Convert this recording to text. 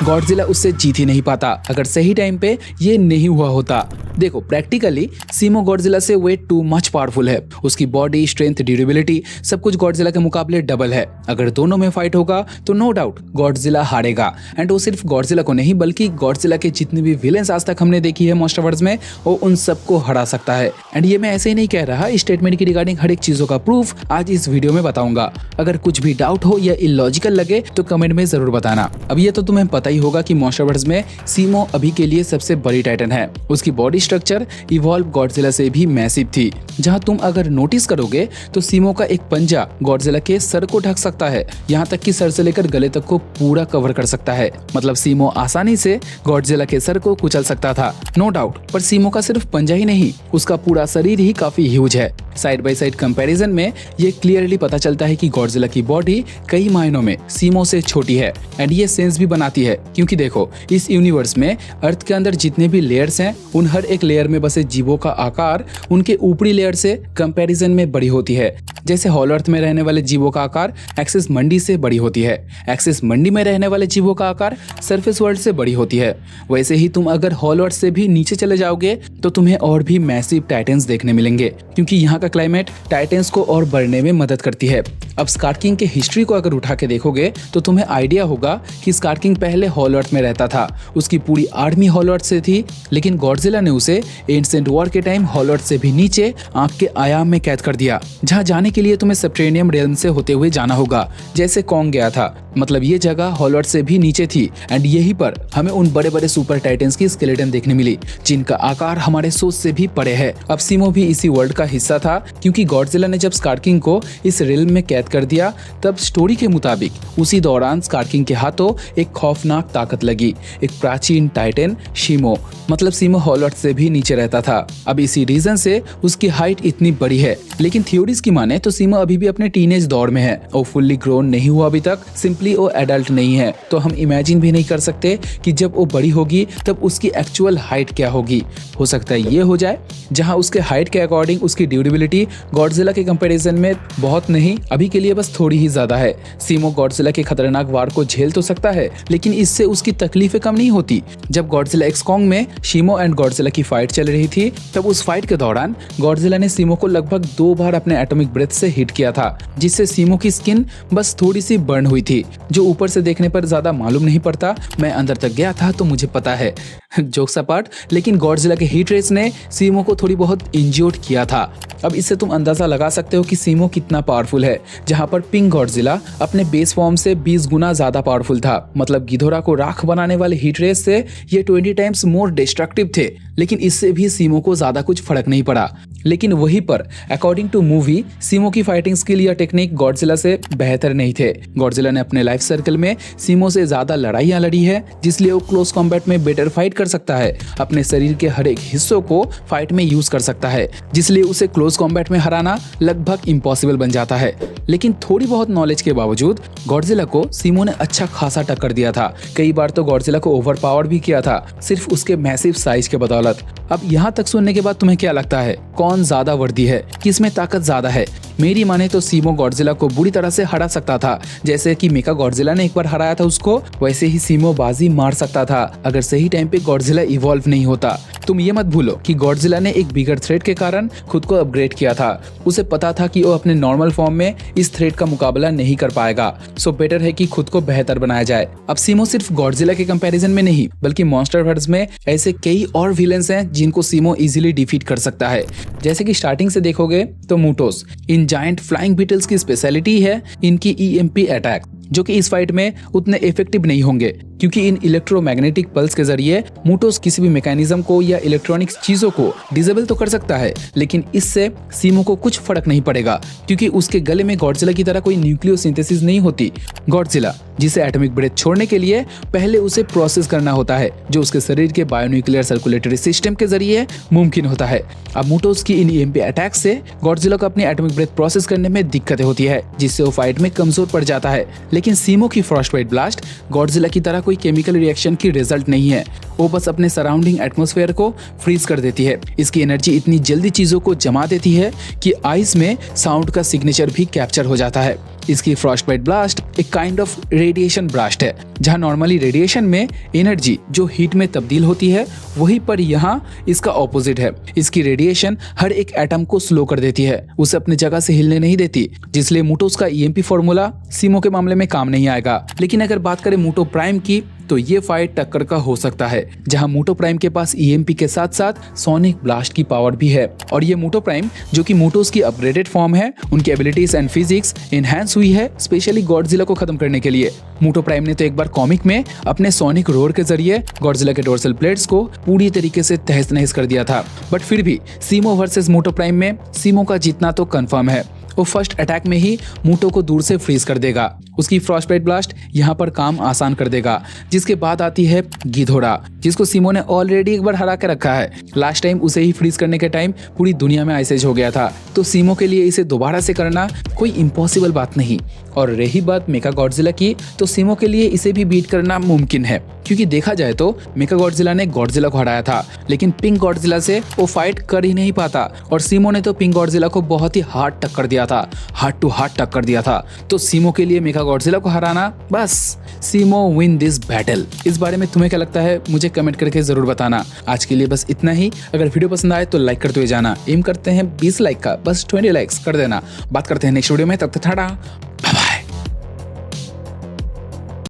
Godzilla उससे जीत ही नहीं पाता अगर सही टाइम पे ये नहीं हुआ होता। देखो प्रैक्टिकली सीमो गॉडजिला से वे टू मच पावरफुल है। उसकी बॉडी स्ट्रेंथ, ड्यूरेबिलिटी सब कुछ गॉडजिला के मुकाबले डबल है। अगर दोनों में फाइट होगा तो नो डाउट गॉडजिला हारेगा। एंड वो सिर्फ गॉडजिला को नहीं बल्कि गॉडजिला के जितने भी विलेंस आज तक हमने देखी है मॉन्स्टरवर्स में, वो उन सबको हरा सकता है। एंड ये मैं ऐसे ही नहीं कह रहा, स्टेटमेंट की रिगार्डिंग हर एक चीजों का प्रूफ आज इस वीडियो में बताऊंगा। अगर कुछ भी डाउट हो या इलॉजिकल लगे तो कमेंट में जरूर बताना। अब ये तो तुम्हें पता ही होगा कि मॉन्स्टरवर्स में सीमो अभी के लिए सबसे बड़ी टाइटन है। उसकी बॉडी स्ट्रक्चर इवॉल्व गॉडजिला से भी मैसिव थी। जहां तुम अगर नोटिस करोगे तो सीमो का एक पंजा गॉडजिला के सर को ढक सकता है, यहाँ तक कि सर से लेकर गले तक को पूरा कवर कर सकता है। मतलब सीमो आसानी से गॉडजिला के सर को कुचल सकता था, नो डाउट। पर सीमो का सिर्फ पंजा ही नहीं, उसका पूरा शरीर ही काफी ह्यूज है। साइड बाय साइड कंपैरिजन में ये क्लियरली पता चलता है कि गॉडजिला की बॉडी कई मायनों में सीमो से छोटी है। एंड ये सेंस भी बनाती है क्योंकि देखो इस यूनिवर्स में अर्थ के अंदर जितने भी लेयर्स हैं उन हर एक लेयर में बसे जीवों का आकार उनके ऊपरी लेयर से कंपैरिजन में बड़ी होती है। जैसे हॉलो अर्थ में रहने वाले जीवों का आकार एक्सिस मंडी से बड़ी होती है, एक्सिस मंडी में रहने वाले जीवों का आकार सरफेस वर्ल्ड से बड़ी होती है। वैसे ही तुम अगर हॉलो अर्थ से भी नीचे चले जाओगे तो तुम्हें और भी मैसिव टाइटन्स देखने मिलेंगे क्योंकि यहाँ का क्लाइमेट टाइटन्स को और बढ़ने में मदद करती है। अब स्कार किंग के हिस्ट्री को अगर उठा के देखोगे तो तुम्हें आइडिया होगा कि स्कार किंग पहले हॉलो अर्थ में रहता था। उसकी पूरी आर्मी हॉलो अर्थ से थी, लेकिन गॉडजिला ने उसे एंशिएंट वॉर के टाइम हॉलो अर्थ से भी नीचे आंख के आयाम में कैद कर दिया, जहां जाने के लिए तुम्हें सब्टेरियम रियल्म से होते हुए जाना होगा, जैसे कॉन्ग गया था। मतलब ये जगह हॉलो अर्थ से भी नीचे थी। एंड यहीं पर हमें उन बड़े बड़े सुपर टाइटन्स की स्केलेटन देखने मिली जिनका आकार हमारे सोच से भी बड़े है। अब सीमो भी इसी वर्ल्ड का हिस्सा था क्योंकि गॉडजिला ने जब स्कार किंग को इस रियल्म में कैद कर दिया तब स्टोरी के मुताबिक उसी दौरान स्कार किंग के हाथों एक खौफनाक ताकत लगी, एक प्राचीन टाइटन शीमो। मतलब सीमो हॉलो अर्थ से भी नीचे रहता था। अब इसी रीजन से उसकी हाइट इतनी बड़ी है। लेकिन थ्योरीज की माने तो सीमो अभी भी अपने टीनेज दौर में है और फुल्ली ग्रोन नहीं हुआ अभी तक, सिंपली वो एडल्ट नहीं है। तो हम इमेजिन भी नहीं कर सकते कि जब वो बड़ी होगी तब उसकी एक्चुअल हाइट क्या होगी। हो सकता है ये हो जाए जहां उसके हाइट के अकॉर्डिंग उसकी ड्यूरेबिलिटी गॉडजिला के कंपैरिजन में बहुत नहीं, अभी के लिए बस थोड़ी ही ज्यादा है। सीमो गॉडजिला के खतरनाक वार को झेल तो सकता है लेकिन इससे उसकी तकलीफें कम नहीं होती। जब गॉडजिला एक्स कॉन्ग में शीमो एंड गॉडजिला की फाइट चल रही थी तब उस फाइट के दौरान गॉडजिला ने सीमो को लगभग 2 बार अपने एटॉमिक ब्रेथ से हिट किया था, जिससे सीमो की स्किन बस थोड़ी सी बर्न हुई थी, जो ऊपर से देखने पर ज्यादा मालूम नहीं पड़ता। मैं अंदर तक गया था तो मुझे पता है। जोक्स अपार्ट, लेकिन गॉडजिला के हीट रेस ने सीमो को थोड़ी बहुत इंज्योर्ड किया था। अब इससे तुम अंदाजा लगा सकते हो कि सीमो कितना पावरफुल है। जहां पर पिंक गॉडजिला अपने बेस फॉर्म से 20 गुना ज्यादा पावरफुल था। मतलब गिधोरा को राख बनाने वाले हीट रेस से ये 20 टाइम्स मोर डिस्ट्रक्टिव थे, लेकिन इससे भी सीमो को ज्यादा कुछ फर्क नहीं पड़ा। लेकिन वहीं पर अकॉर्डिंग टू मूवी सीमो की फाइटिंग स्किल या टेक्निक गॉडजिला से बेहतर नहीं थे। गॉडजिला ने अपने लाइफ सर्कल में सीमो से ज्यादा लड़ाइयां लड़ी है, जिसलिए वो क्लोज कॉम्बैट में बेटर फाइट कर सकता है। अपने शरीर के हर एक हिस्सों को फाइट में यूज कर सकता है, जिसलिए उसे क्लोज कॉम्बैट में हराना लगभग इम्पॉसिबल बन जाता है। लेकिन थोड़ी बहुत नॉलेज के बावजूद गॉडजिला को सीमो ने अच्छा खासा टक्कर दिया था। कई बार तो गॉडजिला को ओवर पावर भी किया था, सिर्फ उसके मैसिव साइज के बदौलत। अब यहाँ तक सुनने के बाद तुम्हें क्या लगता है, कौन ज्यादा वर्दी है, किसमें ताकत ज्यादा है? मेरी माने तो सीमो गॉडजिला को बुरी तरह से हरा सकता था। जैसे कि मेका गॉडजिला ने एक बार हराया था उसको, वैसे ही सीमो बाजी मार सकता था अगर सही टाइम पे गॉडजिला इवॉल्व नहीं होता। तुम ये मत भूलो कि गॉडजिला ने एक बिगर थ्रेट के कारण खुद को अपग्रेड किया था। उसे पता था कि वो अपने नॉर्मल फॉर्म में इस थ्रेट का मुकाबला नहीं कर पाएगा, सो बेटर है कि खुद को बेहतर बनाया जाए। अब सीमो सिर्फ गॉडजिला के कंपैरिजन में नहीं बल्कि मॉन्स्टरवर्स में ऐसे कई और विलेंस हैं जिनको सीमो इजीली डिफीट कर सकता है। जैसे कि स्टार्टिंग से देखोगे तो मुटोस, इन जायंट फ्लाइंग बीटल्स की स्पेशलिटी है इनकी EMP अटैक, जो कि इस फाइट में उतने इफेक्टिव नहीं होंगे क्योंकि इन इलेक्ट्रोमैग्नेटिक पल्स के जरिए मुटोस किसी भी मैकेनिज्म को या इलेक्ट्रॉनिक्स चीजों को डिसेबल तो कर सकता है, लेकिन इससे सीमो को कुछ फर्क नहीं पड़ेगा क्योंकि उसके गले में गॉडजिला की तरह कोई न्यूक्लियोसिंथेसिस नहीं होती। गॉडजिला जिसे एटॉमिक ब्रेथ छोड़ने के लिए पहले उसे प्रोसेस करना होता है, जो उसके शरीर के बायोन्यूक्लियर सर्कुलेटरी सिस्टम के जरिए मुमकिन होता है। अब मुटोस की इन EMP अटैक से गॉडजिला को अपनी एटॉमिक ब्रेथ प्रोसेस करने में दिक्कतें होती है, जिससे वो फाइट में कमजोर पड़ जाता है। लेकिन सीमो की फ्रॉस्टबाइट ब्लास्ट गॉडजिला की तरह कोई केमिकल रिएक्शन की रिजल्ट नहीं है। वो बस अपने सराउंडिंग एटमॉस्फेयर को फ्रीज कर देती है। इसकी एनर्जी इतनी जल्दी चीजों को जमा देती है कि आइस में साउंड का सिग्नेचर भी कैप्चर हो जाता है। इसकी फ्रॉस्टबाइट ब्लास्ट एक काइंड ऑफ रेडिएशन ब्लास्ट है, जहां नॉर्मली रेडिएशन में एनर्जी जो हीट में तब्दील होती है, वहीं पर यहाँ इसका ऑपोजिट है। इसकी रेडिएशन हर एक एटम को स्लो कर देती है, उसे अपनी जगह से हिलने नहीं देती, जिसलिए मुटोस का ईएमपी फॉर्मूला सीमो के मामले में काम नहीं आएगा। लेकिन अगर बात करें मुटो प्राइम की, तो ये फाइट टक्कर का हो सकता है, जहां मुटो प्राइम के पास ईएमपी के साथ साथ सोनिक ब्लास्ट की पावर भी है। और ये मुटो प्राइम जो कि मुटोस की अपग्रेडेड फॉर्म है, उनकी एबिलिटीज एंड फिजिक्स एनहांस हुई है स्पेशली गॉडजिला को खत्म करने के लिए। मुटो प्राइम ने तो एक बार कॉमिक में अपने सोनिक रोर के जरिए गॉडजिला के डोर्सल प्लेट्स को पूरी तरीके से तहस नहस कर दिया था। बट फिर भी सीमो वर्सेस मुटो प्राइम में सीमो का जीतना तो कंफर्म है। वो फर्स्ट अटैक में ही मुटो को दूर से फ्रीज कर देगा। उसकी फ्रॉस्टबाइट ब्लास्ट यहाँ पर काम आसान कर देगा। जिसके बाद आती है गिधोड़ा, जिसको सीमो ने ऑलरेडी एक बार हरा के रखा है। लास्ट टाइम उसे ही फ्रीज करने के टाइम पूरी दुनिया में आइस एज हो गया था, तो सीमो के लिए इसे दोबारा से करना कोई इम्पॉसिबल बात नहीं। और रही बात मेका गॉडजिला की, तो सीमो के लिए इसे भी बीट करना मुमकिन है, क्योंकि देखा जाए तो मेका गॉडजिला ने गॉडजिला को हराया था, लेकिन पिंक गॉडजिला से वो फाइट कर ही नहीं पाता। और सीमो ने तो पिंक गॉडजिला को बहुत ही हार्ड टक्कर दिया था, हार्ड टू हार्ड टक्कर दिया था। तो सीमो के लिए मेका गॉडजिला को हराना, बस सीमो विन दिस बैटल। इस बारे में तुम्हें क्या लगता है, मुझे कमेंट करके जरूर बताना। आज के लिए बस इतना ही। अगर वीडियो पसंद आए तो लाइक करते हुए जाना। एम करते हैं 20 लाइक का, बस 20 लाइक्स कर देना। बात करते हैं नेक्स्ट वीडियो में, तब तक टाटा बाय बाय।